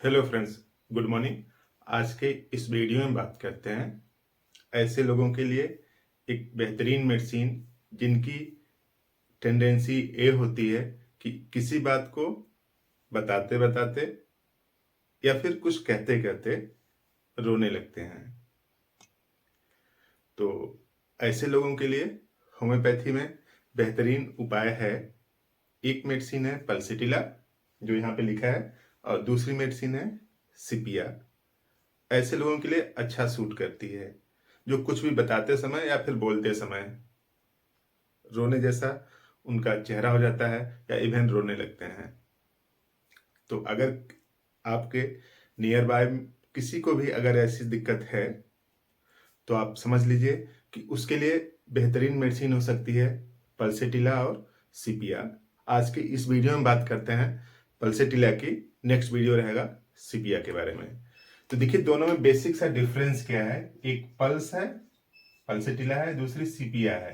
Hello friends, good morning. आज के इस वीडियो में बात करते हैं ऐसे लोगों के लिए एक बेहतरीन मेडिसिन जिनकी टेंडेंसी ये होती है कि किसी बात को बताते बताते या फिर कुछ कहते कहते रोने लगते हैं। तो ऐसे लोगों के लिए होम्योपैथी में बेहतरीन उपाय है। एक मेडिसिन है पल्सिटिला, जो यहाँ पे लिखा है, और दूसरी मेडिसिन है सिपिया। ऐसे लोगों के लिए अच्छा सूट करती है, जो कुछ भी बताते समय या फिर बोलते समय रोने जैसा उनका चेहरा हो जाता है या इवन रोने लगते हैं। तो अगर आपके नियर बाय किसी को भी अगर ऐसी दिक्कत है तो आप समझ लीजिए कि उसके लिए बेहतरीन मेडिसिन हो सकती है पल्सेटिला और सिपिया। आज की इस वीडियो में बात करते हैं पल्सेटिला की, नेक्स्ट वीडियो रहेगा सिपिया के बारे में। तो देखिए दोनों में बेसिक सा डिफरेंस क्या है। एक पल्स है, पल्सेटिला है, दूसरी सिपिया है।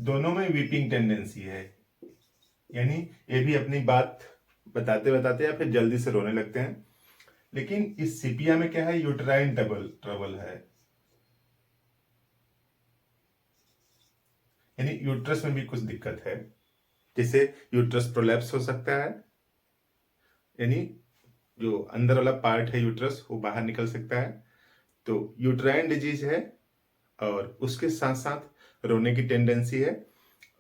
दोनों में वीपिंग टेंडेंसी है, यानी ये भी अपनी बात बताते बताते या फिर जल्दी से रोने लगते हैं। लेकिन इस सिपिया में क्या है, यूटराइन ट्रबल है, यानी यूट्रस में भी कुछ दिक्कत है, जिससे यूट्रस प्रोलैप्स हो सकता है, यानी जो अंदर वाला पार्ट है यूट्रस वो बाहर निकल सकता है। तो यूट्राइन डिजीज है और उसके साथ साथ रोने की टेंडेंसी है।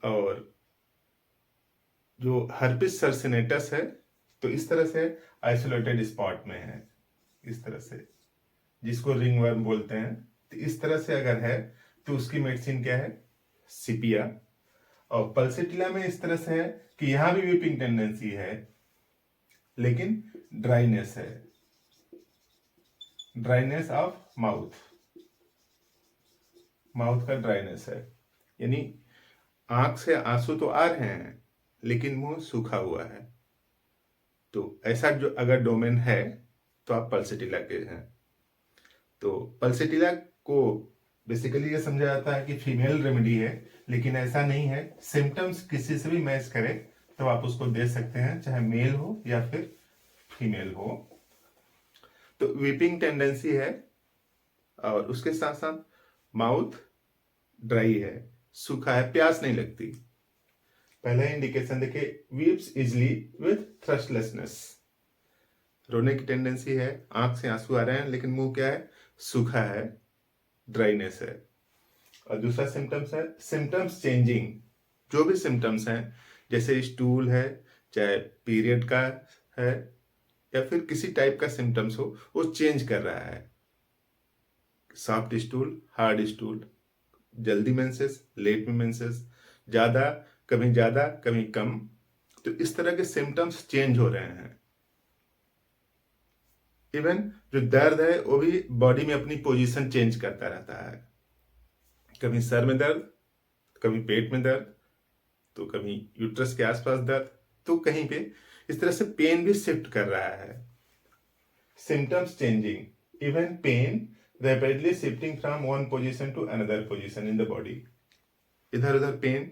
और जो हर्पिस सर्सिनेटस है तो इस तरह से आइसोलेटेड स्पॉट में है, इस तरह से, जिसको रिंगवर्म बोलते हैं। तो इस तरह से अगर है तो उसकी मेडिसिन क्या है, सिपिया। और पल्सेटिला में इस तरह से है कि यहां भी वीपिंग टेंडेंसी है लेकिन ड्राइनेस है, ड्राइनेस ऑफ माउथ, माउथ का ड्राइनेस है, यानी आंख से आंसू तो आ रहे हैं लेकिन मुंह सूखा हुआ है। तो ऐसा जो अगर डोमेन है तो आप पल्सेटिला के हैं। तो पल्सेटिला को बेसिकली ये समझा जाता है कि फीमेल रेमेडी है, लेकिन ऐसा नहीं है। सिम्टम्स किसी से भी मैच करे तो आप उसको दे सकते हैं, चाहे मेल हो या फिर फीमेल हो। तो वीपिंग टेंडेंसी है और उसके साथ साथ माउथ ड्राई है, सूखा है, प्यास नहीं लगती। पहला इंडिकेशन देखिए, वीप्स इजली विथ थ्रस्टलेसनेस, रोने की टेंडेंसी है, आंख से आंसू आ रहे हैं लेकिन मुंह क्या है, सूखा है, ड्राइनेस है। और दूसरा सिम्टम्स है सिम्टम्स चेंजिंग, जो भी सिम्टम्स हैं, जैसे स्टूल है, चाहे पीरियड का है या फिर किसी टाइप का सिम्टम्स हो, वो चेंज कर रहा है। सॉफ्ट स्टूल, हार्ड स्टूल, जल्दी मेंसेस, लेट में मेंसेस, ज्यादा कभी कम। तो इस तरह के सिम्टम्स चेंज हो रहे हैं। इवन जो दर्द है वो भी बॉडी में अपनी पोजीशन चेंज करता रहता है, कभी सर में दर्द, कभी पेट में दर्द, तो कभी यूट्रस के आसपास दर्द, तो कहीं पे इस तरह से पेन भी शिफ्ट कर रहा है। Symptoms changing, even pain rapidly shifting from one position to another position in the body, इधर उधर पेन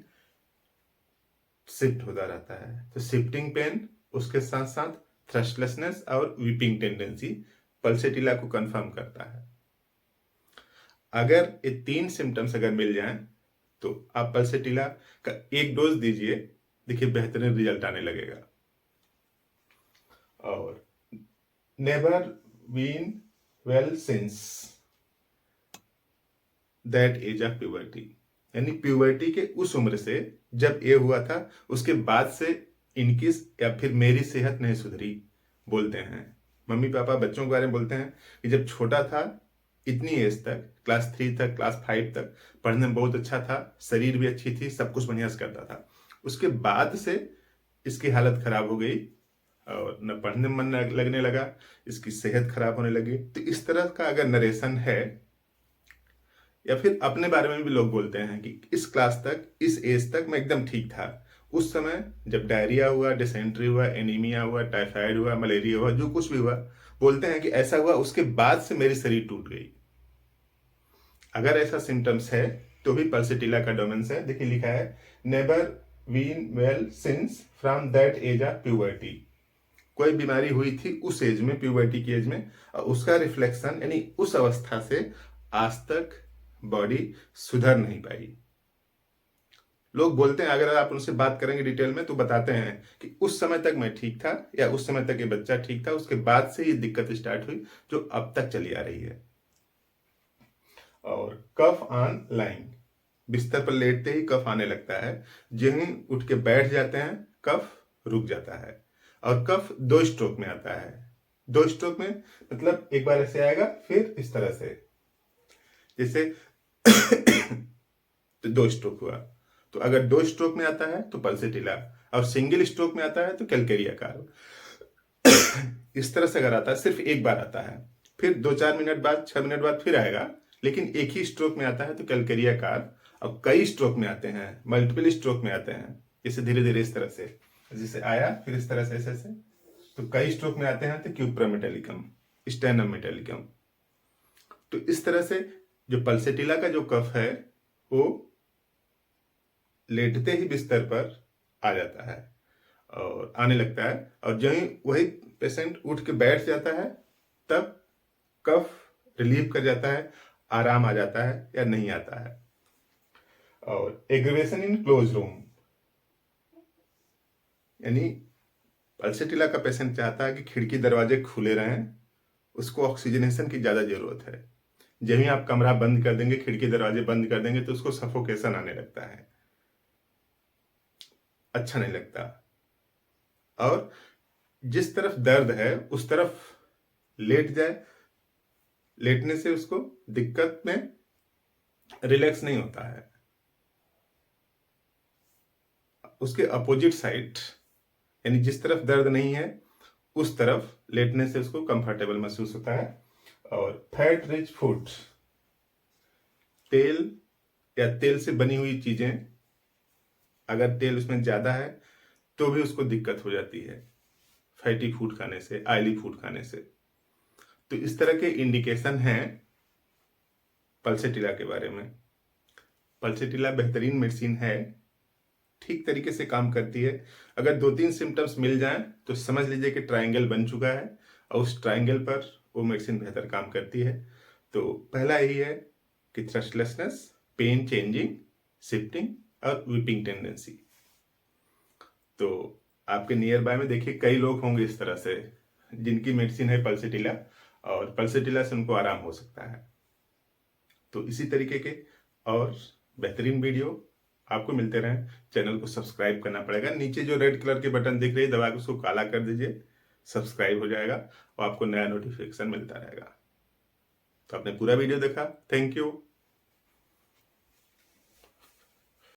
शिफ्ट होता रहता है। तो शिफ्टिंग पेन, उसके साथ साथ थ्रस्टलेसनेस और वीपिंग टेंडेंसी पल्सेटिला को कंफर्म करता है। अगर ये तीन सिम्टम्स अगर मिल जाएं तो आप पल्सेटिला का एक डोज दीजिए, देखिए बेहतरीन रिजल्ट आने लगेगा। और never been well since that age of puberty, यानी प्यूबर्टी के उस उम्र से जब ये हुआ था उसके बाद से इनकी या फिर मेरी सेहत नहीं सुधरी। बोलते हैं मम्मी पापा बच्चों के बारे में बोलते हैं कि जब छोटा था, इतनी एज तक, क्लास 3 तक, क्लास 5 तक पढ़ने में बहुत अच्छा था, शरीर भी अच्छी थी, सब कुछ बढ़िया से करता था। उसके बाद से इसकी हालत खराब हो गई और न पढ़ने में मन लगने लगा, इसकी सेहत खराब होने लगी। तो इस तरह का अगर नरेशन है, या फिर अपने बारे में भी लोग बोलते हैं कि इस क्लास तक, इस एज तक मैं एकदम ठीक था, उस समय जब डायरिया हुआ, डिसेंट्री हुआ, एनीमिया हुआ, टाइफाइड हुआ, मलेरिया हुआ, जो कुछ भी हुआ, बोलते हैं कि ऐसा हुआ, उसके बाद से मेरी शरीर टूट गई। अगर ऐसा सिम्टम्स है तो भी पल्सेटिला का डोमेंस है। देखिए लिखा है never been well since from that age of puberty, कोई बीमारी हुई थी उस एज में, प्यूबर्टी की एज में, और उसका रिफ्लेक्शन यानी उस अवस्था से आज तक बॉडी सुधर नहीं पाई। लोग बोलते हैं, अगर आप उनसे बात करेंगे डिटेल में तो बताते हैं कि उस समय तक मैं ठीक था या उस समय तक ये बच्चा ठीक था, उसके बाद से ये दिक्कत स्टार्ट हुई जो अब तक चली आ रही है। और कफ ऑन लाइंग, बिस्तर पर लेटते ही कफ आने लगता है, जो ही उठ के बैठ जाते हैं कफ रुक जाता है। और कफ 2 स्ट्रोक में आता है। 2 स्ट्रोक में मतलब एक बार ऐसे आएगा, फिर इस तरह से, जैसे तो 2 स्ट्रोक हुआ। तो अगर 2 स्ट्रोक में आता है तो पल्सेटिला, और सिंगल स्ट्रोक में आता है तो कैलकेरिया कार्व। इस तरह से अगर आता है, सिर्फ एक बार आता है, फिर 2-4 मिनट बाद, 6 मिनट बाद फिर आएगा, लेकिन एक ही स्ट्रोक में आता है तो कैलकेरिया कार्व। और कई स्ट्रोक में आते हैं, मल्टीपल स्ट्रोक में आते हैं, जैसे धीरे धीरे इस तरह से, जैसे आया फिर इस तरह से ऐसे ऐसे, तो कई स्ट्रोक में आते हैं तो क्यूप्रामेटालिकम, स्टेनम मेटालिकम। तो इस तरह से जो पल्सेटिला का जो कफ है वो लेटते ही बिस्तर पर आ जाता है और आने लगता है, और जो ही वही पेशेंट उठ के बैठ जाता है तब कफ रिलीव कर जाता है, आराम आ जाता है या नहीं आता है। और एग्रीवेशन इन क्लोज रूम, यानी पल्सेटिला का पेशेंट चाहता है कि खिड़की दरवाजे खुले रहें, उसको ऑक्सीजनेशन की ज्यादा जरूरत है। जब ही आप कमरा बंद कर देंगे, खिड़की दरवाजे बंद कर देंगे, तो उसको सफोकेशन आने लगता है, अच्छा नहीं लगता। और जिस तरफ दर्द है उस तरफ लेट जाए, लेटने से उसको दिक्कत में रिलैक्स नहीं होता है। उसके अपोजिट साइड, यानी जिस तरफ दर्द नहीं है उस तरफ लेटने से उसको कंफर्टेबल महसूस होता है। और फैट रिच फूड, तेल या तेल से बनी हुई चीजें, अगर तेल उसमें ज्यादा है तो भी उसको दिक्कत हो जाती है फैटी फूड खाने से, ऑयली फूड खाने से। तो इस तरह के इंडिकेशन हैं पल्सेटिला के बारे में। पल्सेटिला बेहतरीन मेडिसिन है, ठीक तरीके से काम करती है। अगर 2-3 सिम्टम्स मिल जाएं तो समझ लीजिए कि ट्रायंगल बन चुका है, और उस ट्रायंगल पर वो मेडिसिन बेहतर काम करती है। तो पहला यही है कि थ्रस्टलेसनेस, पेन चेंजिंग, शिफ्टिंग और वीपिंग टेंडेंसी। तो आपके नियर बाय में देखिए कई लोग होंगे इस तरह से जिनकी मेडिसिन है पल्सेटिला, और पल्सेटिला से उनको आराम हो सकता है। तो इसी तरीके के और बेहतरीन वीडियो आपको मिलते रहें। चैनल को सब्सक्राइब करना पड़ेगा, नीचे जो रेड कलर के बटन दिख रही है दबा के उसको काला कर दीजिए, सब्सक्राइब हो जाएगा और आपको नया नोटिफिकेशन मिलता रहेगा। तो आपने पूरा वीडियो देखा, थैंक यू।